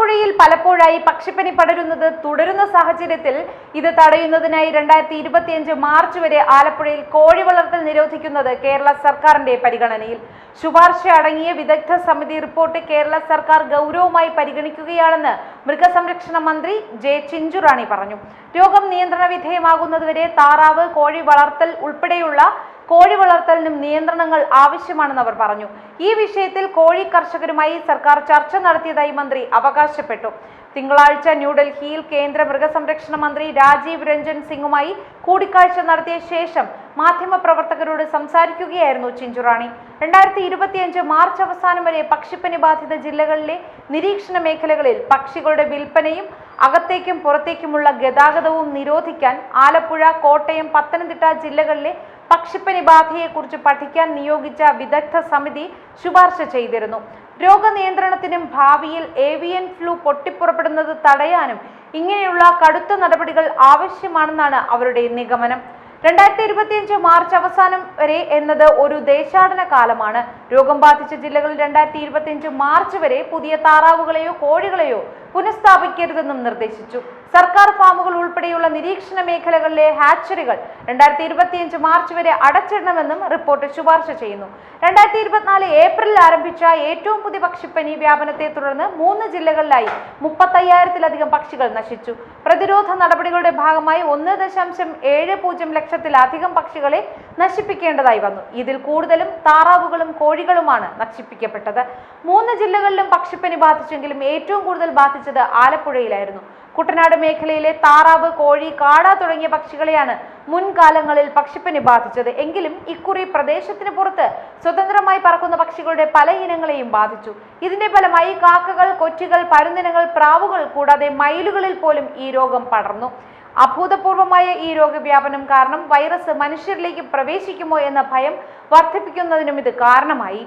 ആലപ്പുഴയിൽ പലപ്പോഴായി പക്ഷിപ്പനി പടരുന്നത് തുടരുന്ന സാഹചര്യത്തിൽ ഇത് തടയുന്നതിനായി 2025 മാർച്ച് വരെ ആലപ്പുഴയിൽ കോഴി വളർത്തൽ നിരോധിക്കുന്നത് കേരള സർക്കാരിന്റെ പരിഗണനയിൽ. ശുപാർശ അടങ്ങിയ വിദഗ്ധ സമിതി റിപ്പോർട്ട് കേരള സർക്കാർ ഗൗരവമായി പരിഗണിക്കുകയാണെന്ന് മൃഗസംരക്ഷണ മന്ത്രി ജെ ചിഞ്ചുറാണി പറഞ്ഞു. രോഗം നിയന്ത്രണ വിധേയമാകുന്നതുവരെ താറാവ്, കോഴി വളർത്തൽ ഉൾപ്പെടെയുള്ള കോഴി വളർത്തലിനും നിയന്ത്രണങ്ങൾ ആവശ്യമാണെന്ന് അവർ പറഞ്ഞു. ഈ വിഷയത്തിൽ കോഴി കർഷകരുമായി സർക്കാർ ചർച്ച നടത്തിയതായി മന്ത്രി അവകാശപ്പെട്ടു. തിങ്കളാഴ്ച ന്യൂഡൽഹിയിൽ കേന്ദ്ര മൃഗസംരക്ഷണ മന്ത്രി രാജീവ് രഞ്ജൻ സിംഗുമായി കൂടിക്കാഴ്ച നടത്തിയ ശേഷം മാധ്യമപ്രവർത്തകരോട് സംസാരിക്കുകയായിരുന്നു ചിഞ്ചുറാണി. 2025 മാർച്ച് അവസാനം വരെ പക്ഷിപ്പനി ബാധിത ജില്ലകളിലെ നിരീക്ഷണ മേഖലകളിൽ പക്ഷികളുടെ വിൽപ്പനയും അകത്തേക്കും പുറത്തേക്കുമുള്ള ഗതാഗതവും നിരോധിക്കാൻ ആലപ്പുഴ, കോട്ടയം, പത്തനംതിട്ട ജില്ലകളിലെ പക്ഷിപ്പനി ബാധയെക്കുറിച്ച് പഠിക്കാൻ നിയോഗിച്ച വിദഗ്ധ സമിതി ശുപാർശ ചെയ്തിരുന്നു. രോഗനിയന്ത്രണത്തിനും ഭാവിയിൽ ഏവിയൻ ഫ്ലൂ പൊട്ടിപ്പുറപ്പെടുന്നത് തടയാനും ഇങ്ങനെയുള്ള കടുത്ത നടപടികൾ ആവശ്യമാണെന്നാണ് അവരുടെ നിഗമനം. 2025 മാർച്ച് അവസാനം വരെ എന്നത് ഒരു ദേശാടന കാലമാണ്. രോഗം ബാധിച്ച ജില്ലകളിൽ 2025 മാർച്ച് വരെ പുതിയ താറാവുകളെയോ കോഴികളെയോ പുനഃസ്ഥാപിക്കരുതെന്നും നിർദ്ദേശിച്ചു. സർക്കാർ ഫാമുകൾ ഉൾപ്പെടെയുള്ള നിരീക്ഷണ മേഖലകളിലെ ഹാച്ചറികൾ 2025 മാർച്ച് വരെ അടച്ചിടണമെന്നും റിപ്പോർട്ട് ശുപാർശ ചെയ്യുന്നു. 2024 ഏപ്രിലിൽ ആരംഭിച്ച ഏറ്റവും പുതിയ പക്ഷിപ്പനി വ്യാപനത്തെ തുടർന്ന് 3 ജില്ലകളിലായി 35,000-ലധികം പക്ഷികൾ നശിച്ചു. പ്രതിരോധ നടപടികളുടെ ഭാഗമായി 1.70 ലക്ഷത്തിലധികം പക്ഷികളെ നശിപ്പിക്കേണ്ടതായി വന്നു. ഇതിൽ കൂടുതലും താറാവുകളും കോഴികളുമാണ് നശിപ്പിക്കപ്പെട്ടത്. 3 ജില്ലകളിലും പക്ഷിപ്പനി ബാധിച്ചെങ്കിലും ഏറ്റവും കൂടുതൽ ബാധിച്ചത് ആലപ്പുഴയിലായിരുന്നു. കുട്ടനാട് മേഖലയിലെ താറാവ്, കോഴി, കാട തുടങ്ങിയ പക്ഷികളെയാണ് മുൻകാലങ്ങളിൽ പക്ഷിപ്പനി ബാധിച്ചത്. എങ്കിലും ഇക്കുറി പ്രദേശത്തിന് പുറത്ത് സ്വതന്ത്രമായി പറക്കുന്ന പക്ഷികളുടെ പല ഇനങ്ങളെയും ബാധിച്ചു. ഇതിന്റെ ഫലമായി കാക്കകൾ, കൊറ്റികൾ, പരുന്തിനങ്ങൾ, പ്രാവുകൾ കൂടാതെ മയിലുകളിൽ പോലും ഈ രോഗം പടർന്നു. അഭൂതപൂർവമായ ഈ രോഗവ്യാപനം കാരണം വൈറസ് മനുഷ്യരിലേക്ക് പ്രവേശിക്കുമോ എന്ന ഭയം വർദ്ധിപ്പിക്കുന്നതിനും ഇത് കാരണമായി.